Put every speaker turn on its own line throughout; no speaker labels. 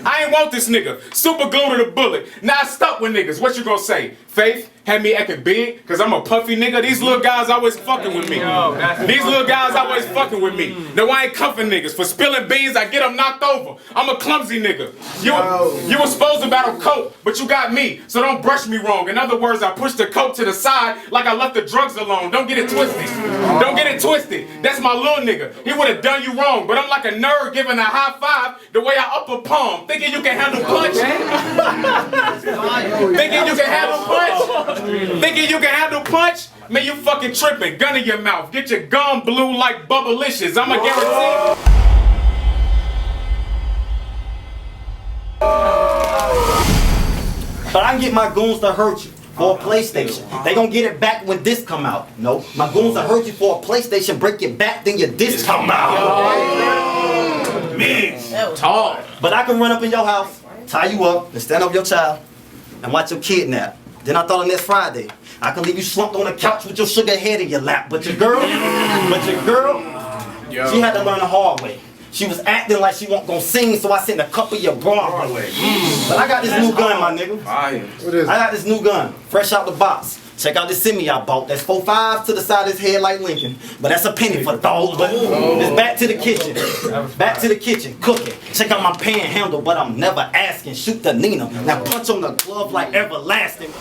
I ain't want this nigga. Super glue to the bullet. Now I stuck with niggas. What you gonna say? Faith had me acting big, cause I'm a puffy nigga. These little guys always fucking with me. These little guys always fucking with me. No, I ain't cuffing niggas. For spilling beans, I get them knocked over. I'm a clumsy nigga. You were supposed to battle coke, but you got me, so don't brush me wrong. In other words, I pushed the coke to the side like I left the drugs alone. Don't get it twisted. Don't get it twisted. That's my little nigga. He would have done you wrong, but I'm like a nerd giving a high five the way I upper palm. Thinking you can handle punch? Thinking you can handle punch? Thinking you can handle punch? Man, you fucking tripping. Gun in your mouth. Get your gum blue like Bubblicious. I'ma guarantee.
But I can get my goons to hurt you for a PlayStation. They gonna get it back when this come out. No, my goons to hurt you for a PlayStation, break your back, then your disc come out.
Man, tall.
But I can run up in your house, tie you up, and stand up your child, and watch your kid nap. Then I thought on next Friday, I can leave you slumped on the couch with your sugar head in your lap. But your girl, she had to learn the hard way. She was acting like she wasn't gonna sing, so I sent a couple of your Broadway. But I got this new gun, my nigga.
What is it?
I got this new gun, fresh out the box. Check out this semi I bought. That's 4.5 to the side of his head like Lincoln. But that's a penny for dog. But it's back to the kitchen. Back to the kitchen, cooking. Check out my panhandle, but I'm never asking. Shoot the Nina. Now punch on the glove like everlasting.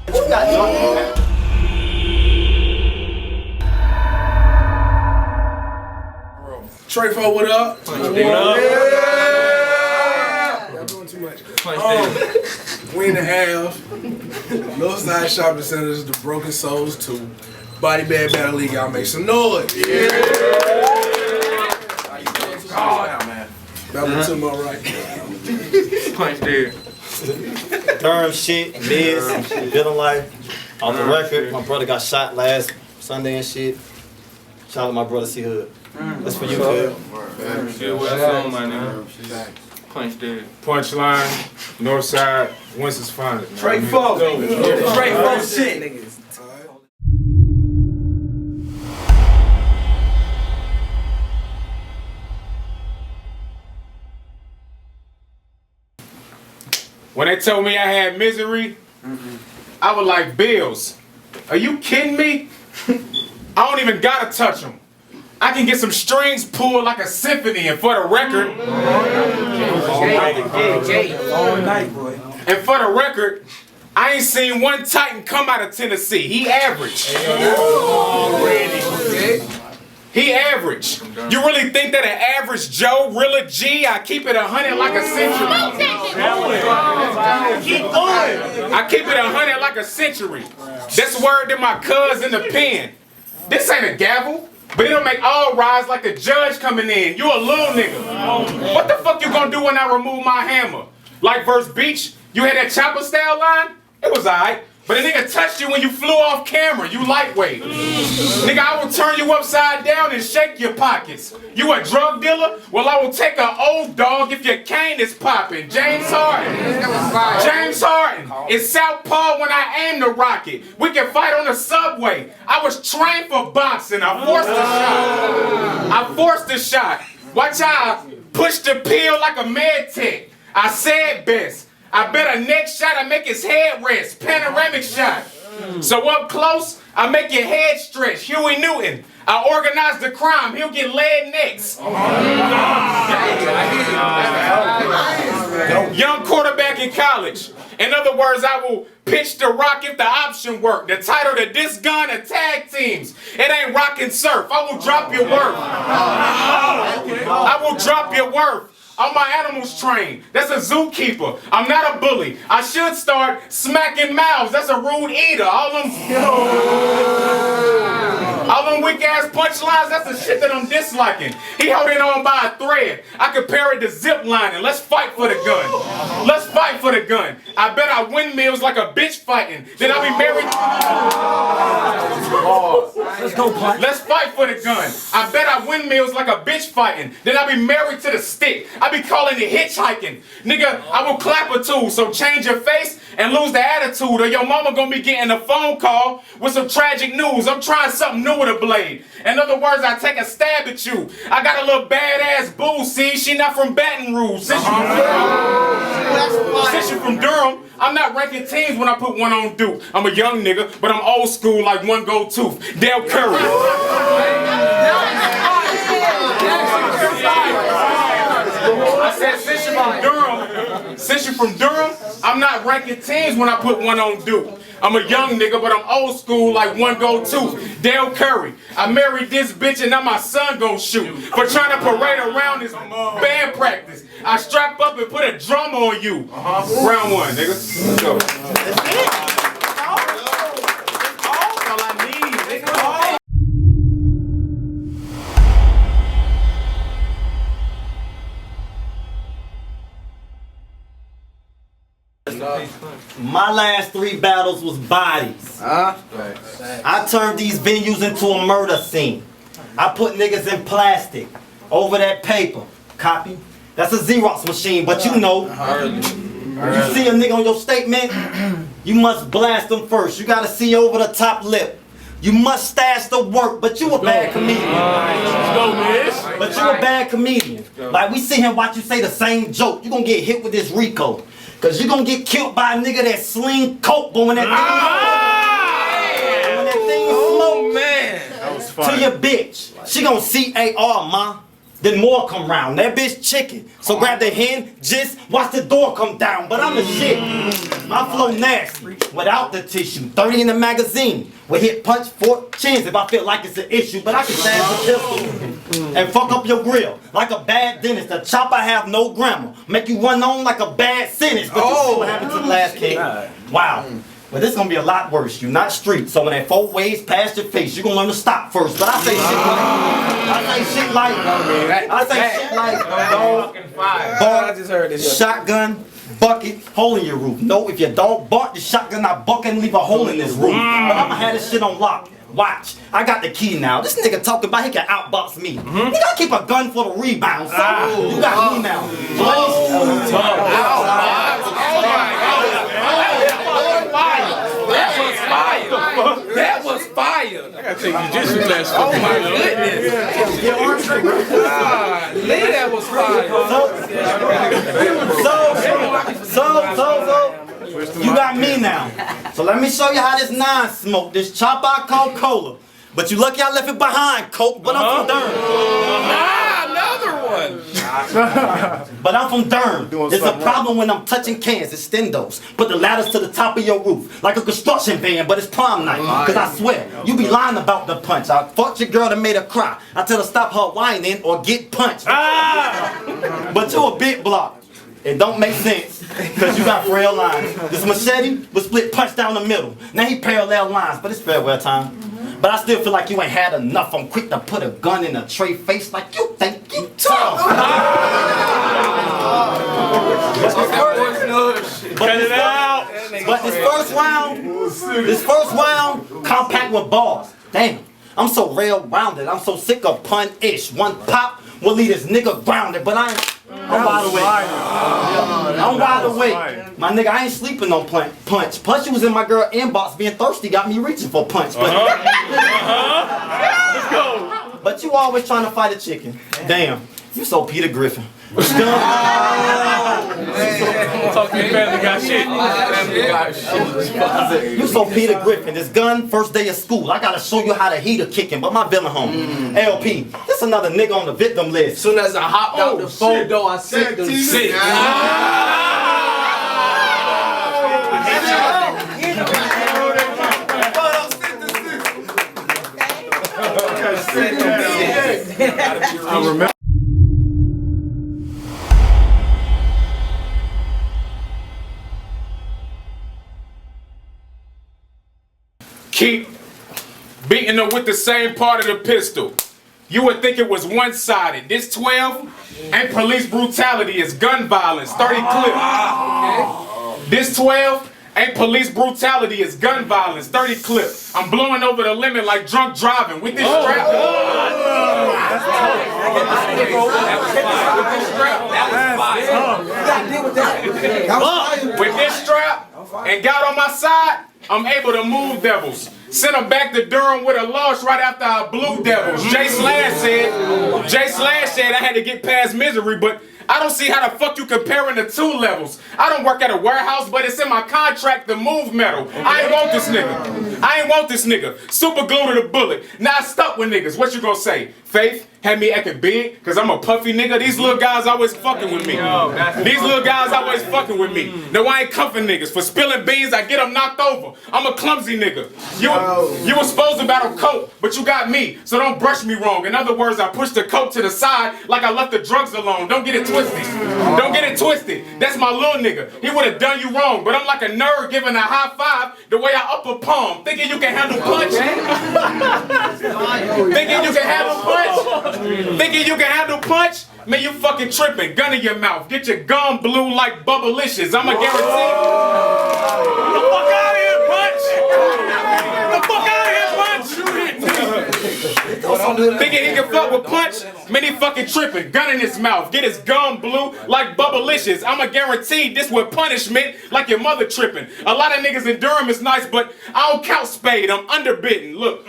You got drunk.
Trey Fo, what up?
What up?
Y'all doing too much. We in the half. Northside Shopping Center is the Broken Souls 2. Body Bag Battle League, y'all make some noise. Yeah. That one to my right.
Punch there.
Durham shit, Miz, Villain Life. Off the record, my brother got shot last Sunday and shit. Shout out to my brother C-Hood. That's for you, kid.
Yeah, what's on, my nigga? Punch there.
Punchline, Northside, Winston's finest.
Trey Fo. Trey Fo shit.
When they told me I had Mizery, I was like, Bills, are you kidding me? I don't even gotta touch them. I can get some strings pulled like a symphony, and for the record, I ain't seen one Titan come out of Tennessee. He average. He average. You really think that an average Joe, real G, I keep it 100 like a century? I keep it 100 like a century. That's word to my cuz in the pen. This ain't a gavel, but it'll make all rise like a judge coming in. You a little nigga. What the fuck you gonna do when I remove my hammer? Like verse Beach, you had that chopper style line? It was alright. But a nigga touched you when you flew off camera. You lightweight. Nigga, I will turn you upside down and shake your pockets. You a drug dealer? Well, I will take an old dog if your cane is popping. James Harden. James Harden. It's Southpaw when I aim the rocket. We can fight on the subway. I was trained for boxing. I forced the shot. Watch out. Push the pill like a med tech. I said best. I bet a next shot I make his head rest. Panoramic shot. So up close, I make your head stretch. Huey Newton. I organize the crime. He'll get laid next. Young quarterback in college. In other words, I will pitch the rock if the option work. The title to this gun are tag teams. It ain't rock and surf. I will drop your worth. I will drop your worth. All my animals trained. That's a zookeeper. I'm not a bully. I should start smacking mouths. That's a rude eater. All them weak ass punchlines, that's the shit that I'm disliking. He holding on by a thread. I compare it to zip lining. Let's fight for the gun. Let's fight for the gun. I bet I windmills like a bitch fighting. Then I'll be married.
Let's go, Punch.
Let's fight for the gun. I bet I windmills like a bitch fighting. Then I'll be married to the stick. I be calling it hitchhiking. Nigga, I will clap a tool, so change your face and lose the attitude, or your mama gonna be getting a phone call with some tragic news. I'm trying something new with a blade. In other words, I take a stab at you. I got a little badass boo, see? She not from Baton Rouge. Since you from Durham, I'm not ranking teams when I put one on Duke. I'm a young nigga, but I'm old school like one gold tooth. Dale Curry. I said, since you're from Durham, I'm not ranking teams when I put one on Duke. I'm a young nigga, but I'm old school like one gold tooth. Dale Curry. I married this bitch and now my son gon' shoot for trying to parade around this band practice. I strap up and put a drum on you. Round one, nigga. Let's go. That's all I need, nigga.
My last 3 battles was bodies. I turned these venues into a murder scene. I put niggas in plastic over that paper. Copy? That's a Xerox machine, but you know. You see a nigga on your statement, you must blast them first. You gotta see over the top lip. You must stash the work, but you a bad comedian. But you a bad comedian. Like we see him watch you say the same joke, you gonna get hit with this Rico. Cause you gonna get killed by a nigga that sling coke, but when that thing, smoke to your bitch, she gonna CAR, ma. Then more come round. That bitch chicken. So grab the hen, just watch the door come down. But I'm the shit. My flow nasty. Without the tissue. 30 in the magazine. We hit punch 4 chins if I feel like it's an issue. But I can stab the pistol and fuck up your grill. Like a bad dentist. The chopper have no grammar. Make you run on like a bad sentence. But you see what happened to the last kid. Wow. But this gonna be a lot worse. You're not street, so when that 4 waves past your face, you're gonna learn to stop first. But I say shit like, dog, shotgun, bucket, hole in your roof. No, if your dog bark, the shotgun not buck and leave a hole in this roof. But I'ma have this shit on lock. Watch, I got the key now. This nigga talking about he can outbox me. You gotta keep a gun for the rebound, son. You got me now.
That was fire. I gotta take you just last. Oh my goodness. That was fire.
So, you got me now. So let me show you how this 9 smoke. This chop I call cola. But you lucky I left it behind, Coke. But I'm from Durham.
Another one.
But I'm from Durham. It's a problem when I'm touching cans, it's stendos. Put the ladders to the top of your roof, like a construction van, but it's prom night. Cause I swear, you be lying about the punch. I fucked your girl that made her cry. I tell her stop her whining or get punched. But you a big block. It don't make sense, cause you got frail lines. This machete was split punch down the middle. Now he parallel lines, but it's farewell time. But I still feel like you ain't had enough. I'm quick to put a gun in a tray face like you think you tough. But this first round, compact with balls. Damn, I'm so rail-rounded. I'm so sick of pun-ish. One pop will leave this nigga grounded, but I'm wide awake. I'm wide awake. My nigga, I ain't sleeping on punch. Plus, you was in my girl inbox being thirsty, got me reaching for punch. But,
Let's go.
But you always trying to fight a chicken. Damn, you so Peter Griffin.
Talk to your family got shit.
You so Peter Griffin. This gun, first day of school. I gotta show you how to heat a kicking, but my villain home. LP, this another nigga on the victim list.
Soon as I hopped out the photo, I sent them sick.
I remember.
Keep beating her with the same part of the pistol. You would think it was one-sided. This 12 ain't police brutality, it's gun violence. 30 clips. This 12 ain't police brutality, it's gun violence. 30 clips. I'm blowing over the limit like drunk driving with this strap. With this strap and got on my side, I'm able to move devils. Sent him back to Durham with a loss right after our Blue Devils. Jay Slash said I had to get past Mizery, but I don't see how the fuck you comparing the two levels. I don't work at a warehouse, but it's in my contract to move metal. I ain't want this nigga. Super glue to the bullet. Now I stuck with niggas. What you gonna say? Faith had me acting big, cause I'm a puffy nigga. These little guys always fucking with me. Now I ain't cuffing niggas. For spilling beans, I get them knocked over. I'm a clumsy nigga. You were supposed to battle coke, but you got me, so don't brush me wrong. In other words, I pushed the coke to the side like I left the drugs alone. Don't get it twisted. That's my little nigga. He would have done you wrong, but I'm like a nerd giving a high five the way I upper palm. Thinking you can handle punch? Thinking you can handle punch? Man, you fucking tripping. Gun in your mouth. Get your gum blue like Bubblicious. I'ma guarantee. The fuck out of here, punch! The fuck out of here, punch! Thinking he can fuck with punch? Man, he fucking tripping. Gun in his mouth. Get his gum blue like Bubblicious. I'ma guarantee this with punishment like your mother tripping. A lot of niggas in Durham is nice, but I don't count Spade. I'm underbitten. Look.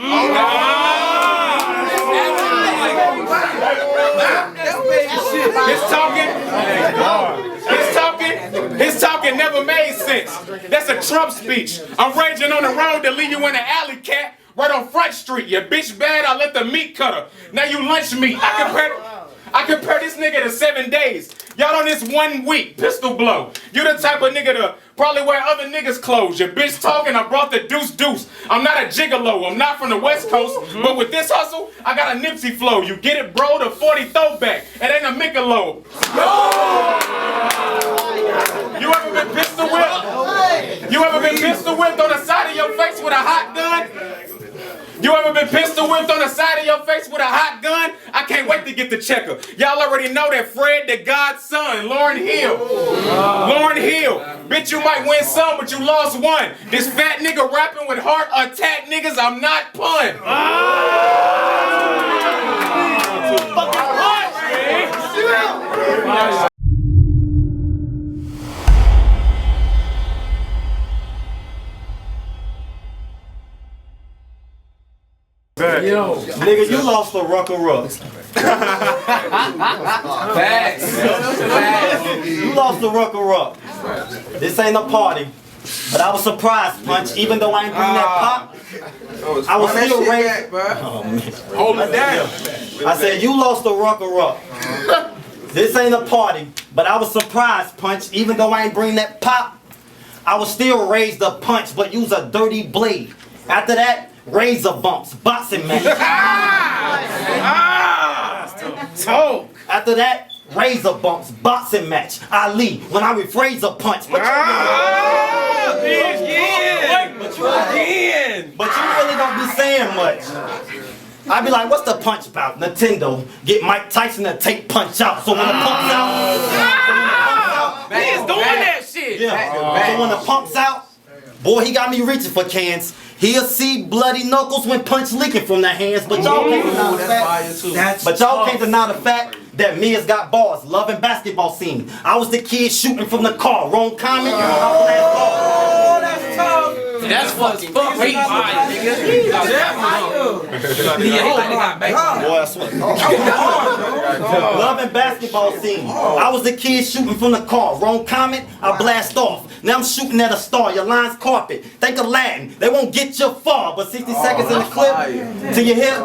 His talking never made sense. That's a Trump speech. I'm raging on the road to leave you in the alley, cat. Right on Front Street. Your bitch bad, I let the meat cutter. Now you lunch meat. I compare this nigga to 7 days. Y'all on this 1 week. Pistol blow. You the type of nigga to probably wear other niggas' clothes. Your bitch talking, I brought the deuce. I'm not a gigolo. I'm not from the West Coast. But with this hustle, I got a Nipsey flow. You get it, bro? The 40 throwback. It ain't a Michelob. You ever been pistol whipped? You ever been pistol whipped on the side of your face with a hot gun? You ever been pistol whipped on the side of your face with a hot gun? I can't wait to get the checker. Y'all already know that Fred, the God's son, Lauryn Hill. Bitch, you might win some, but you lost one. This fat nigga rapping with heart attack niggas, I'm not pun. Fucking punch, man.
Yo, nigga, you lost the rucker-ruck.
Facts.
You lost the rucker-ruck. This ain't a party, but I was surprised, Punch. Even though I ain't bring that pop, I was still raised. Oh man, hold it down. I said you lost the rucker-ruck. This ain't a party, but I was surprised, Punch. Even though I ain't bring that pop, I was still raised a punch, but use a dirty blade. After that. Razor bumps, boxing match. After that, razor bumps, boxing match. Ali, when I rephrase a punch. But you really don't be saying much. I be like, what's the punch about? Nintendo, get Mike Tyson to take punch out. So when the pump's out,
He's doing that shit.
yeah. So when the pump's out, boy, he got me reaching for cans. He'll see bloody knuckles when punch leaking from the hands, but y'all can't deny the fact. But y'all can't deny the fact that Mia's got bars, loving basketball scene. I was the kid shooting from the car. Wrong comment.
Oh, that's tough.
That's fucking crazy, nigga.
Boy, I swear. Loving basketball scene. I was the kid shooting from the car. Wrong comment, I blast off. Now I'm shooting at a star. Your line's carpet. Think of Latin. They won't get you far, but 60 seconds in the clip till you hit.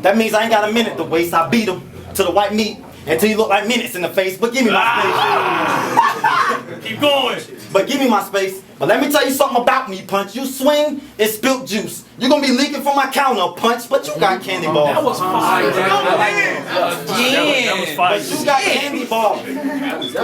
That means I ain't got a minute to waste. I beat him to the white meat until you look like minutes in the face. But give me my space.
Keep going.
But give me my space. But let me tell you something about me, Punch. You swing, it's spilt juice. You're gonna be leaking from my counter, Punch, but you got candy balls.
That was fire.
But you got candy balls.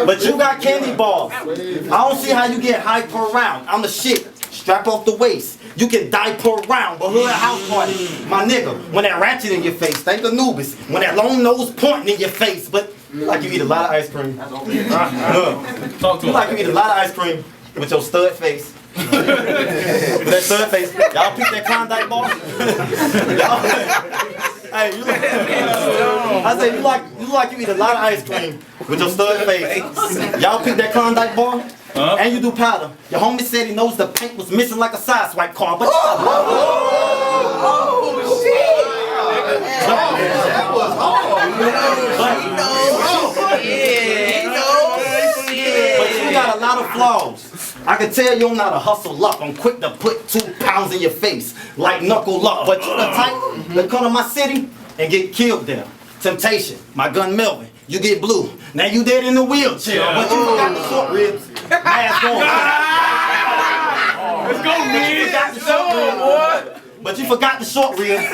But you got candy balls. I don't see how you get hyper around. I'm the shit. Strap off the waist. You can diaper around, but hood house party. My nigga, when that ratchet in your face, thank Anubis. When that long nose pointing in your face, but you like you eat a lot of ice cream. You like you eat a lot of ice cream with your stud face. With that stud face. Y'all peep that Klondike bar? Hey, you like, I said you like you eat a lot of ice cream with your stud face. Y'all peep that Klondike bar? And you do powder. Your homie said he knows the paint was missing like a side swipe car, but But you got a lot of flaws. I can tell you I'm not a hustle up. I'm quick to put 2 pounds in your face like knuckle up. But you the type that come to my city and get killed there. Temptation, my gun Melvin. You get blue. Now you dead in the wheelchair. But you forgot the short ribs. Mask on.
Let's go, man.
But you forgot the short ribs.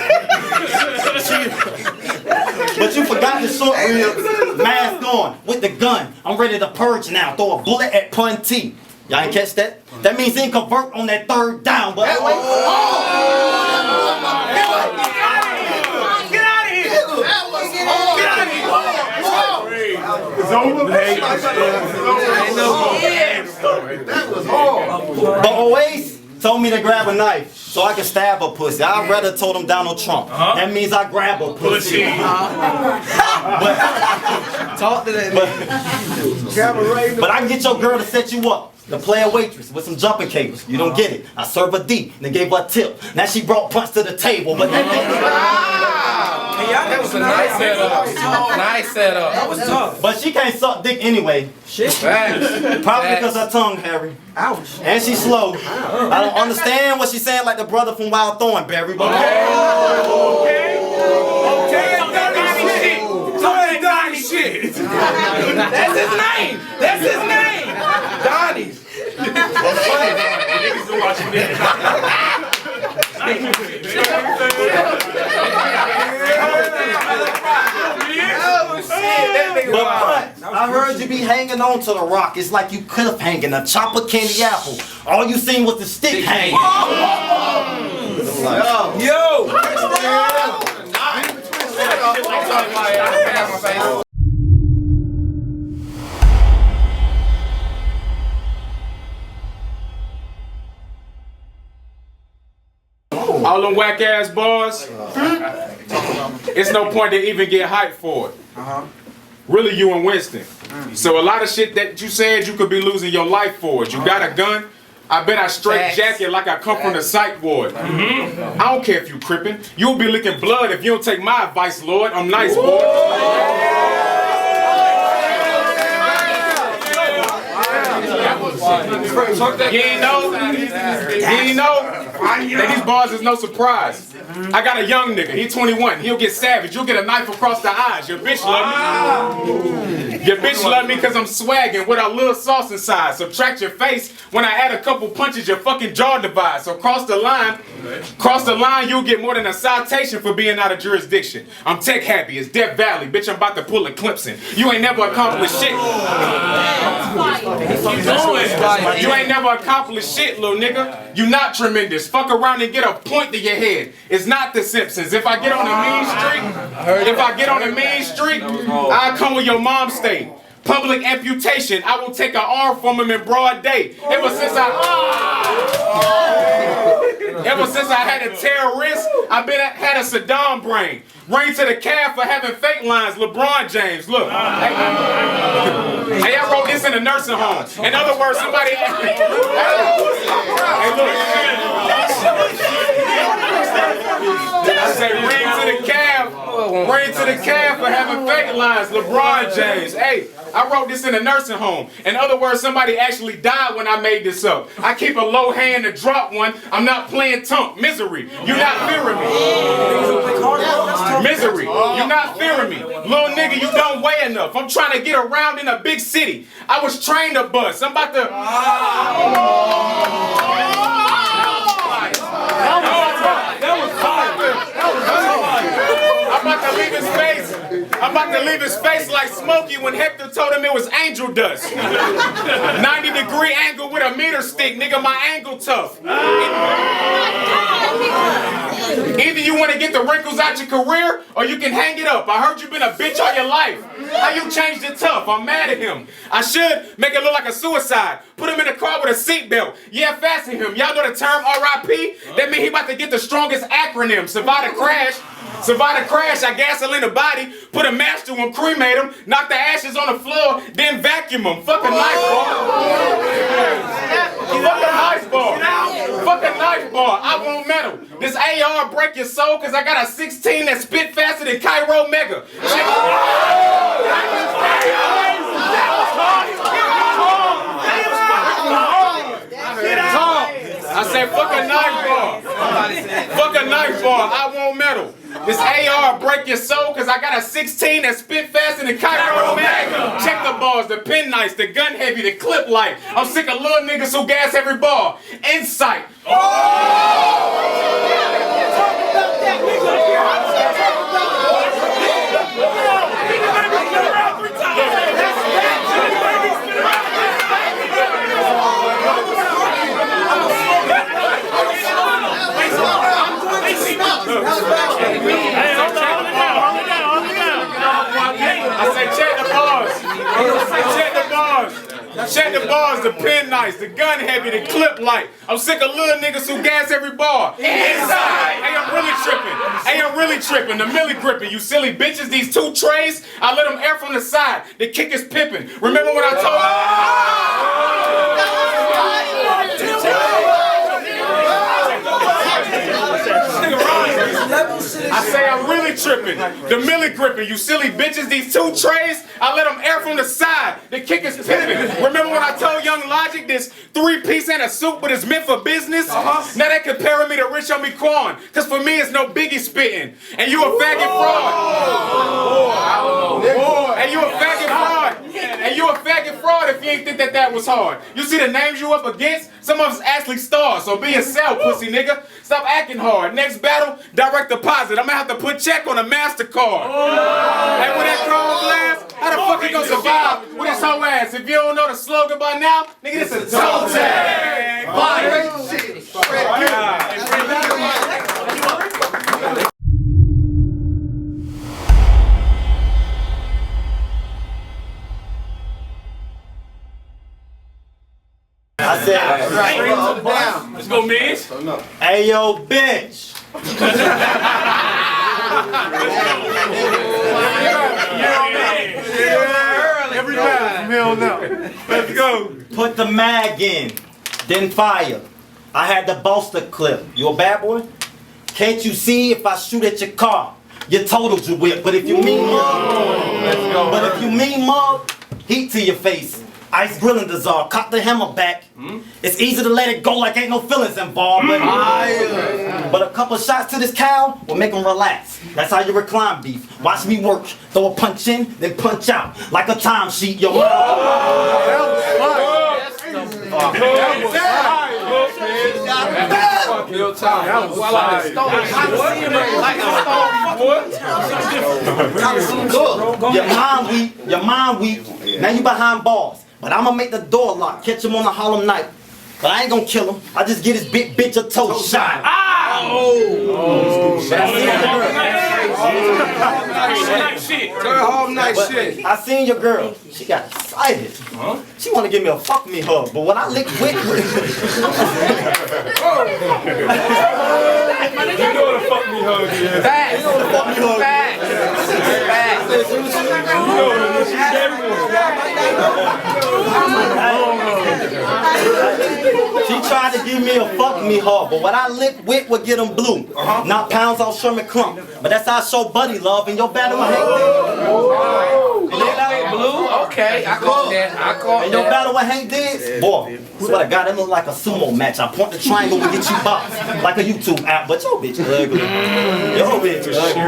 But you forgot the short ribs. Mask on with the gun. I'm ready to purge now. Throw a bullet at Pun T. Y'all ain't catch that? That means he ain't convert on that 3rd down. But
Get out of here! It's over.
That was hard.
But Oasis told me to grab a knife so I can stab a pussy. I'd rather told him Donald Trump. That means I grab a pussy.
Talk to that.
But I can get your girl to set you up. To play a waitress with some jumping cables. You don't get it. I serve a D and they gave her a tip. Now she brought Punch to the table. But that
That was a nice setup. Nice setup. That was tough.
But she can't suck dick anyway.
Shit.
Probably because her tongue, Harry.
Ouch.
And she's slow. I don't understand what she's saying like the brother from Wild Thornberry. But
Donnie shit. That's his name. That's his name. Donnie.
But I heard you be hanging on to the rock. It's like you could have hanging a chopper candy apple. All you seen was the stick hanging.
Yo.
All them whack ass bars, it's no point to even get hyped for it. Really, you and Winston. So a lot of shit that you said you could be losing your life for it. You got a gun, I bet I straight jacket like I come from the psych ward. I don't care if you crippin'. You'll be licking blood if you don't take my advice, Lord. I'm nice, boy. You ain't know that these bars is no surprise. I got a young nigga, he 21, he'll get savage, you'll get a knife across the eyes. Your bitch love me. Your bitch love me cause I'm swagging with a little sauce inside. Subtract your face, when I add a couple punches, your fucking jaw divides. So cross the line, you'll get more than a citation for being out of jurisdiction. I'm tech happy, it's Death Valley, bitch I'm about to pull a Clemson. You ain't never accomplished shit. You ain't never accomplished shit, little nigga. You not tremendous. Fuck around and get a point to your head. It's not the Simpsons. If I get on the mean street, I'll come where your mom stay. Public amputation. I will take an arm from him in broad day. Ever since I had a terrorist, I've had a Saddam brain. Ring to the calf for having fake lines, LeBron James. Look. Hey, I wrote this in a nursing home. In other words, somebody. Hey, look. I say ring to the calf for having fake lines, LeBron James. Hey, I wrote this in a nursing home. In other words, somebody actually died when I made this up. I keep a low hand to drop one. I'm not playing tunk. Misery. You not fearing me. Misery. You not fearing me. Little nigga, you don't weigh enough. I'm trying to get around in a big city. I was trained to bust. I'm about to... I'm about to leave his face like Smokey when Hector told him it was angel dust. 90-degree angle with a meter stick, nigga, my angle tough. Either you want to get the wrinkles out your career, or you can hang it up. I heard you been a bitch all your life. How you changed it tough? I'm mad at him. I should make it look like a suicide. Put him in the car with a seatbelt. Yeah, fasten him. Y'all know the term RIP? That mean he about to get the strongest acronym. Survive the crash. Survive the crash, I gasoline the body, put a match to him, cremate him, knock the ashes on the floor, then vacuum him. Fucking life, boy. fuck a knife bar. I want metal. This AR break your soul cause I got a 16 that spit faster than Cairo Mega. I said fuck a knife bar. Fuck a knife bar. I want metal. This AR break your soul cause I got a 16 that spit faster than Cairo Mega. Check the bars, the pin nice, the gun heavy, the clip light. I'm sick of little niggas who gas every ball. Insight. I say check the bars. Check the bars. Check the bars, the pin nice, the gun heavy, the clip light. I'm sick of little niggas who gas every bar. Inside. Hey, I'm really tripping. Hey, I'm really tripping. The milli gripping. You silly bitches, these 2 trays, I let them air from the side. The kick is pippin'. Remember when I told I say I'm really tripping. The milli gripping. You silly bitches, these 2 trays, I let them air from the side. The kick is pippin'. Remember when I told Young Logic this 3-piece and a suit, but it's meant for business? Now they comparing me to Rich Homie Quan, cause for me it's no Biggie spitting. And you a faggot fraud. And you a faggot fraud. And you a faggot fraud if you ain't think that was hard. You see the names you up against? Some of us actually stars, so be yourself, pussy nigga. Stop acting hard. Next battle, direct deposit. I'm gonna have to put check on a MasterCard. And with that chrome glass, how the fuck he gonna survive with his whole ass? If you don't know the slogan by now, nigga, this a toe tag.
I said,
Let's go, Miz.
hey yo, bitch.
Every battle from here on out. Let's go.
Put the mag in, then fire. I had the bolster clip. You a bad boy? Can't you see if I shoot at your car? Your totals you whip. But if you mean mug, heat to your face. Ice grilling dissolve, cock the hammer back. It's easy to let it go like ain't no feelings involved. But a couple shots to this cow will make them relax. That's how you recline beef. Watch me work. Throw a punch in, then punch out. Like a time sheet, yo.
Real time.
Your mind weak. Now you behind bars. But I'ma make the door lock, catch him on a Harlem night. But I ain't gonna kill him. I just get his big bitch a toe shot. I seen your girl. She got excited. She wanna give me a fuck me hug. But when I lick with
You know what a fuck me hug is.
Facts.
She tried to give me a fuck me hug, but what I lick with would get them blue. Not pounds off Sherman Crump. But that's how I show buddy love in your battle. I hate
Blue? Okay, I caught that.
in your battle with Hank Diggs, boy, swear to God, that look like a sumo match. I point the triangle and get you boxed like a YouTube app, but your bitch ugly. Your bitch ugly.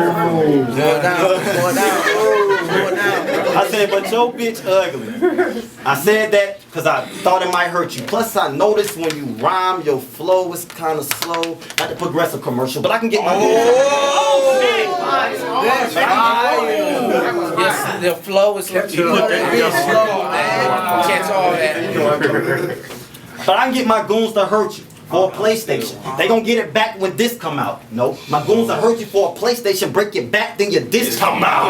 I said, but your bitch ugly. I said that because I thought it might hurt you. Plus, I noticed when you rhyme, your flow is kind of slow. Not the Progressive commercial, but I can get my.
Yes, the flow is catch all that.
But I can get my goons to hurt you for a PlayStation. They gonna get it back when this come out. No, my goons will hurt you for a PlayStation, break your back, then your disc come out.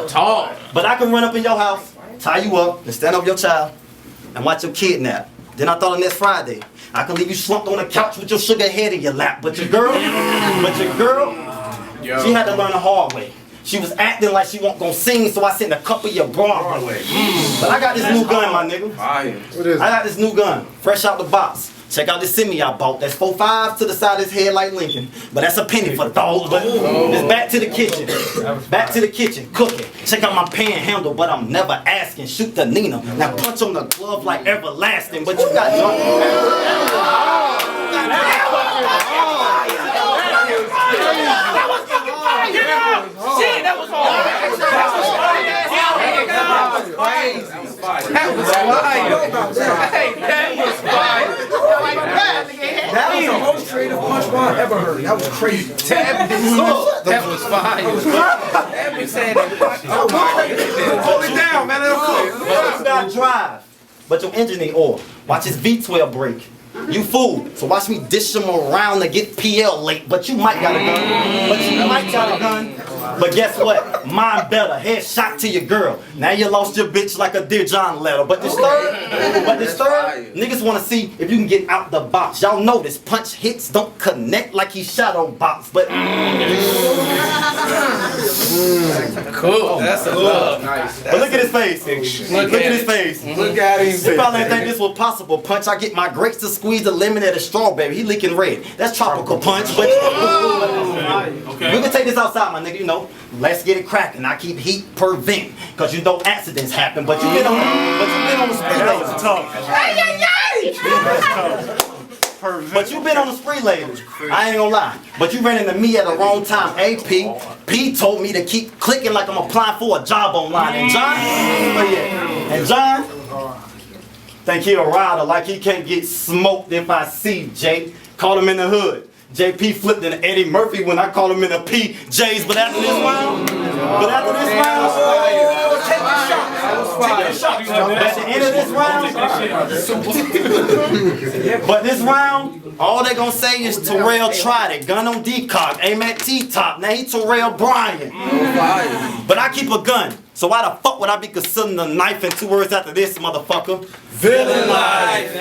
Tall.
But I can run up in your house, tie you up, and stand over your child, and watch your kid nap. Then I thought on next Friday, I can leave you slumped on the couch with your sugar head in your lap. But your girl, she had to learn the hard way. She was acting like she wasn't gonna sing, so I sent a couple of your Broadway. But I got this new gun, my nigga.
What is
I got this new gun, fresh out the box. Check out this semi I bought. That's 4.5 to the side of his head like Lincoln. But that's a penny for dog. But it's back to the kitchen. Back to the kitchen, cooking. Check out my panhandle, but I'm never asking. Shoot the Nina. Now punch on the glove like everlasting. But you got drunk.
That was the most creative punchline I ever heard. That was crazy. That was fire. Tabby said that. Hold it down, man.
You gotta drive, but your engine ain't oil. Watch his V12 break. You fool. So watch me dish him around to get PL late. But you might got a gun. But guess what? Mine better. Headshot to your girl. Now you lost your bitch like a Dear John letter. But this third, niggas wanna see if you can get out the box. Y'all know this. Punch hits don't connect like he shadow box. But
Cool. That's a love.
Nice.
But look at his face. Look at his face.
Look at him.
He probably didn't think this was possible. Punch, I get my grapes to squeeze the lemon at a strawberry. He leaking red. That's tropical punch. But we can take this outside, my nigga. You know, let's get it cracking. I keep heat per vent, cause you know accidents happen. But you been on the spree lately. But you been on the spree lately. I ain't gonna lie. But you ran into me at the wrong time. AP P told me to keep clicking like I'm applying for a job online. And John, think he a rider like he can't get smoked if I see Jay. Caught him in the hood. JP flipped in Eddie Murphy when I called him in the PJs. But after this round, take a shot. At the end of this round, but this round, all they gonna say is Terrell tried it. Gun on D-Cock, aim at T-Top. Now he Terrell Bryan. But I keep a gun. So why the fuck would I be considering a knife? And 2 words after this, motherfucker? Villain life.